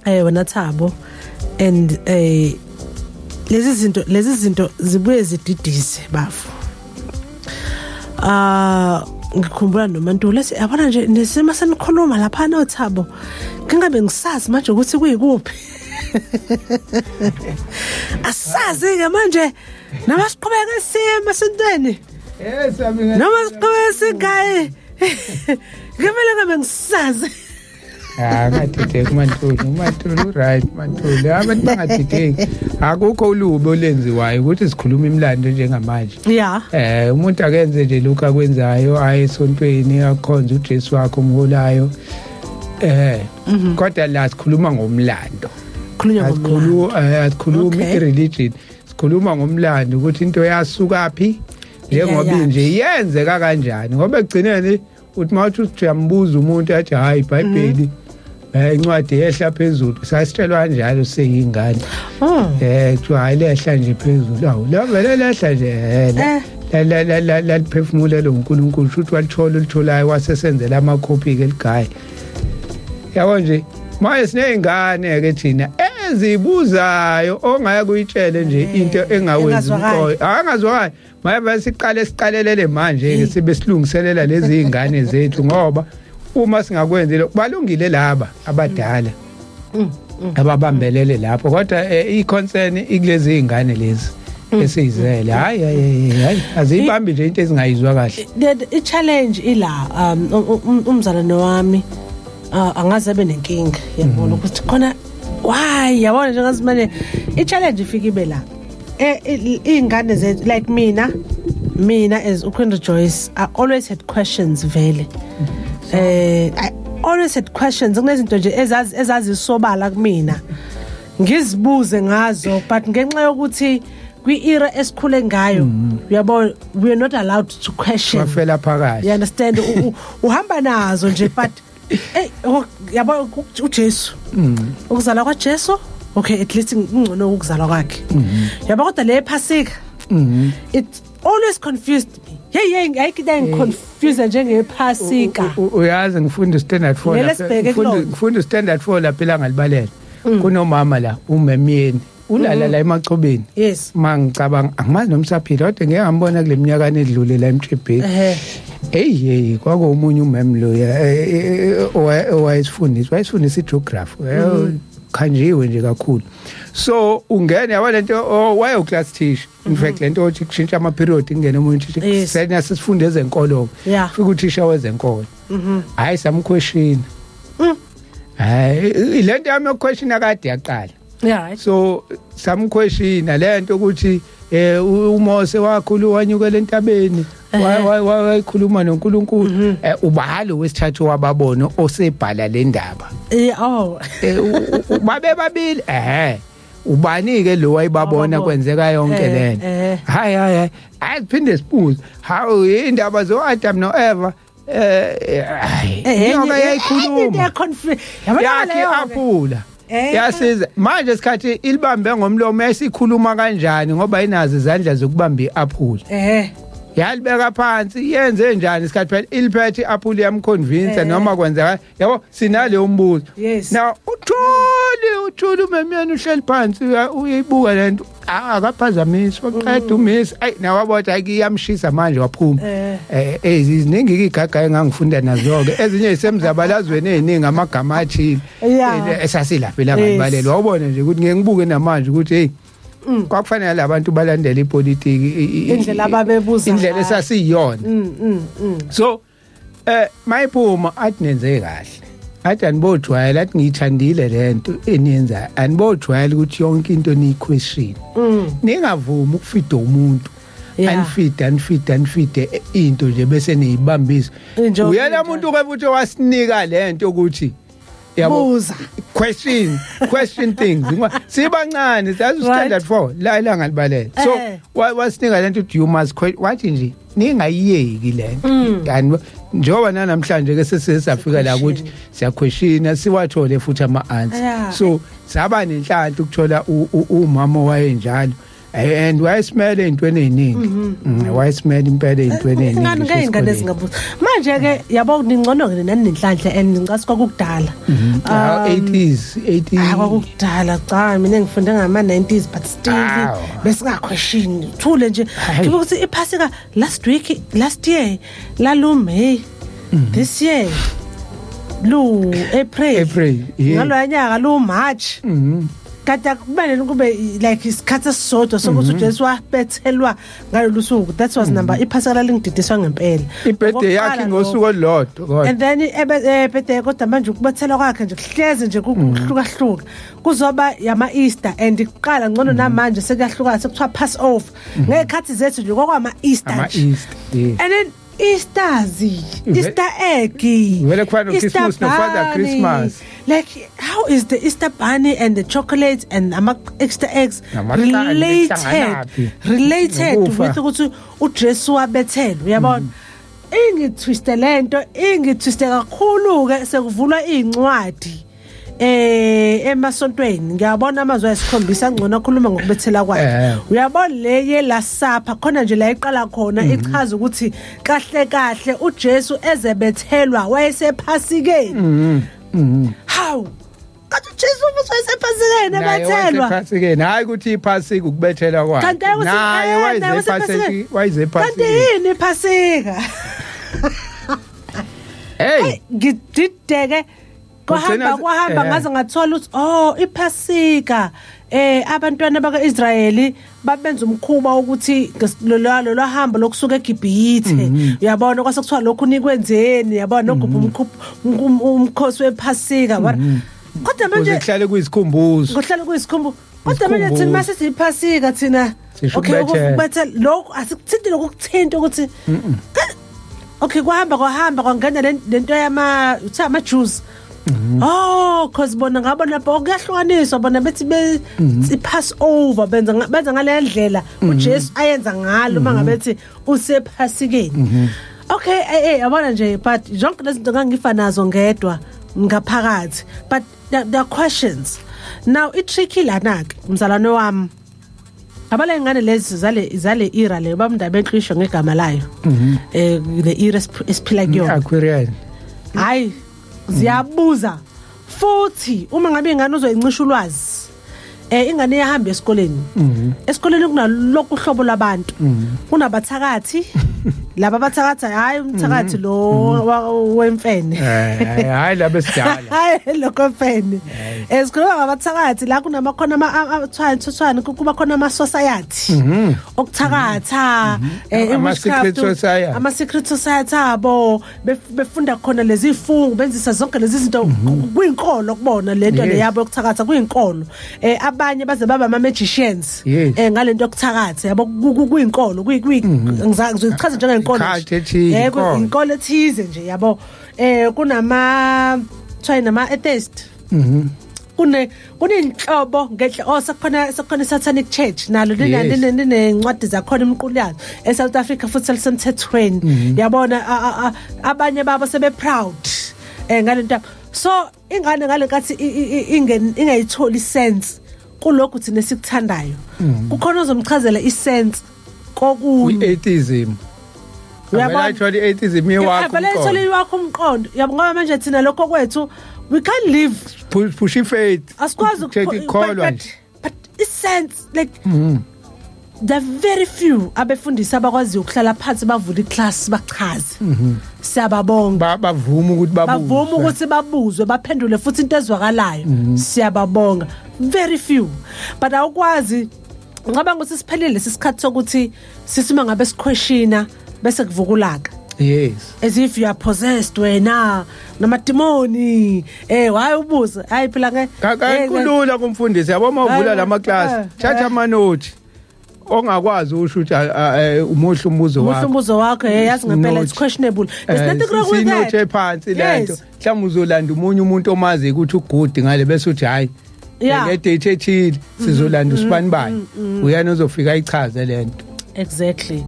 wena Thabo, and lezi zinto zibuye zididise bafu. Ngikhumbula noMantula yabona nje nesima senikhuluma lapha noThabo ngingabe ngisazi manje ukuthi kuyikuphi. Asazi ke manje namasiqhubeka sima sentweni. Mina noma siqhubeka singayi ngivele ngabe ngisazi. Ngadideki Mantula right Mantula abantu bangadideki akukho ulubo olenziwayo ukuthi sikhuluma imlando njengamanje. Yeah. Umuntu akenze nje lokho akwenzayo aye esontweni akhonza uJesu wakhe umholayo. Kodwa la sikhuluma ngomlando. Asikhulumi ireligion. Sikhuluma ngomlando ukuthi into yasukaphi njengoba nje yenzeka kanjani ngoba egcineni uthi mawuthi uyambuza umuntu athi hayi iBhayibheli incwadi ehla phezulu sasitshelwa kanjalo seyingane. Kuthiwa hayi lehla nje phezulu awu la vele lehla nje la liphefumula lo uNkulunkulu futhi walithola ulitholayo wasesenzela amakhophi ke ligaya. Yabo nje manje sineyingane ke thina ezibuzayo ongaya kuyitshele nje into engawenzi umqoyo angazwakali manje basiqalelele manje ke sibe silungiselela lezi izingane zethu ngoba uma singakwenzile kubalungile laba abadala ababambelele lapho kodwa iconcern ikulezi izingane lezi esizele hayi azibambi nje into ezingayizwa kahle. The challenge ila umzalwane wami angaze abe nenkinga yabona ukuthi khona why yabona nje ngazimane i-challenge ifika ibe la izingane zethu like mina as uKwenda Joyce I always had questions vele. I always had questions kunezinto nje ezazisobala kumina ngizibuze ngazo but ngenxa yokuthi kwi-era esikhule ngayo uyabona we are not allowed to question. Wafela phakathi. You understand uhamba nazo nje but yabo uJesu ukuzalwa kwaJesu okay at least ngcono ukuzalwa kwakhe yabo kodwa le phasika it always confused me. Ayikide confuse njengephasika. Uyazi ngifunda standard 4 ngifunda standard 4 lapha ngalibalela kunomama la umemyeni ulala la emachobeni. Yes mangicabanga angimazi nomsaphila kodwa ngeke ngambona kule minyaka edlule la eMtshebheni. Kwakumunye umem lo owayesifundisa igeography khanjiwe nje kakhulu so ungena yabona lento waye class teacher in fact lento othi kushintsha ama period ingene umuntu sena sisifunde ezenkolo fika uthisha wezenkolo hayi samquestion hayi lento yami question akade yaqala so samquestion lento ukuthi uMose wakhulu wanyukela entabeni wayikhuluma noNkulunkulu ubalo wesithathu wababona osebhala le ndaba babe babili ubani ke lo wayibabona kwenzeka yonke lento hayi ayiphinde sibuze how indaba zo Adam no Eva yonke yayikhuluma yakhe aphula yasiza manje isikhathi ilibambe ngomlomo yasikhuluma kanjani ngoba inazi izandla zokubamba iapple yalibeka phansi yenze njani isikhathi phela iliphethe iapple yamconvince noma kwenzeka yabo sinale umbuzo now uthuli umemyeni uhleli phansi uyibuka lento akaphazamisi waqeda umisi nawabotha akiyamshisa manje waphuma eziningi igaga engangifunda nazo ke ezinye isemzabalazweni eziningi amagama athini esasilapha la ngalibalela wabona nje ukuthi ngeke ngibuke namanje ukuthi hey kwakufanele abantu balandele ipolitiki indlela ababebuza indlela esasiyona so mayiphuma athi nenze kahle athi anibojwayela athi ngiyithandile lento eniyenza anibojwayela ukuthi yonke into niyiquestion ningavumi ukufida umuntu anifide into nje bese niyibambisa uyena umuntu ke futhi wasinika lento ukuthi buza question things sibancane sazi standard 4 la ngalibalela so wasinika lento you must wathi nje ningayiyeki lento njengoba namhlanje ke sesafika la ukuthi siyaquestiona siwathole futhi ama answers so saba nenhlanhla ukuthola umama wayenjalo and wayesimele ey'ntweni ey'ningi wayesimele impela ey'ntweni ey'ningi ngey'ngane ezingabuza manje ke yabo ningcono-ke nani nenhlanhla and ngicasi kwakukudala 80s kwakukudala cha mina ngifunde ngama-90s but still besingaquestion thule nje ngibe ukuthi iphasika last year laluMay this year lu April ngaloya nyaka lu March kade kufanele kube like isikhathi esisodwa sokuthi uJesu wabethelwa ngalolu suku. That was number iphasika lalingididiswa ngempela ibirthday yakhe ngosuku olodwa and then birthday kodwa manje ukubethelwa kwakhe nje kuhleze nje kuhlukahluka kuzoba yama Easter and iqala ngcono namanje sekuyahluka sekuthiwa Passover ngekhathi zethu nje kwama Easter and then Easter egg well kufana Christmas no Father Christmas like how is the Easter bunny and the chocolates and extra eggs related with ukuthi uJesu wabethelwe uyabona ingitwiste lento kakhulu ke sekuvulwa incwadi emasontweni ngiyabona amazwi esikhombisa ngcono akhuluma ngokubethela kwakhe uyabona leye la sapha khona nje la iqala khona ichaza ukuthi kahle uJesu ezebethelwa wayesephasikeni how kanti uJesu wayesephasikeni ebethelwa ephasikeni hayi ukuthi iphasika ukubethela kwakhe naye wayezephasikeni kanti yini iphasika hey ngidideke kwahamba ngaze ngathola ukuthi iphasika abantwana bakaIsrayeli babenza umkhuba ukuthi lo hamba lokusuka eGibhithe uyabona kwasekuthiwa lokhu nikwenzeni yabona nogubha umkhosi wephasika kodwa manje kuhlale kuyisikhumbuzo kodwa manje thina mase iphasika thina okay ukubetha lokho asikuthinti lokuthinta ukuthi okay kwahamba kwangena lento ama Jews cause bona ngabona kuyahlukaniswa bona bethi pass over benza ngale ndlela uJesu ayenza ngalo mangabethi usephasikeni okay yabona nje but zonke lezi zinto ngangifa nazo ngedwa ngaphakathi but the questions now tricky lana ke umzalwane wami abale ngane lezi zale era le bamndaba enhlisho ngegama layo le era esiphila kuyona Aquarian hayi ziyabuza futhi uma ngabe ingane uzoyincisha ulwazi ingane iyahamba esikoleni kunalokho uhlobo labantu kunabathakathi laba bathakathi hayi umthakathi lo wemfene hayi laba esidala hayi lokho mfene esikoleni ngabathakathi la kunamakhona athwana kuba khona ama society okuthakatha ama secret society abo befunda khona lezi ifungu benzisa zonke lezi zinto kuyinkolo kubona lento leyabo yokuthakatha kuyinkolo abanye baze baba ama magicians ngalento yokuthakatha yabo kuyinkolo ngizochaza njengenkolo inkolo ethize nje yabo kunama atheist kunenhlobo sekukhona satanic church nalo linencwadi zakhona imqulu eSouth Africa futhi selisemthethweni yabona abanye babo sebe proud ngalento so ingane ngalenkathi ingayitholi sense kulokhu thina sikuthandayo kukhona ozomchazela isense kokunye atheism uyabona actually atheism yakho umqondo yabona manje thina lokho kwethu we can't live push faith asikwazi ukukholwa but isense like the very few abefundisi abakwazi ukuhlala phansi bavula iclass bachaze siyababonga bavuma ukuthi babuzwe baphendule futhi into ezwakalayo siyababonga very few but awukwazi ngaba ngokuthi siphelile lesikhathi sokuthi sisima ngabe siquestiona bese kuvukulaka yes as if you are possessed wena namademoni hayi ubuza hayi phela kulula kumfundisi yabo mawuvula lama class thatha ama note ongakwazi usho ukuthi umuhle umbuzo wakho yazi ngempela it's questionable there's nothing wrong with that sinoche phansi lento mhlawumbe uzolanda umuntu omazi ukuthi ugood ngale bese uthi hayi ngedate ethile sizolanda usibani bani uyana uzofika ichaze lento exactly.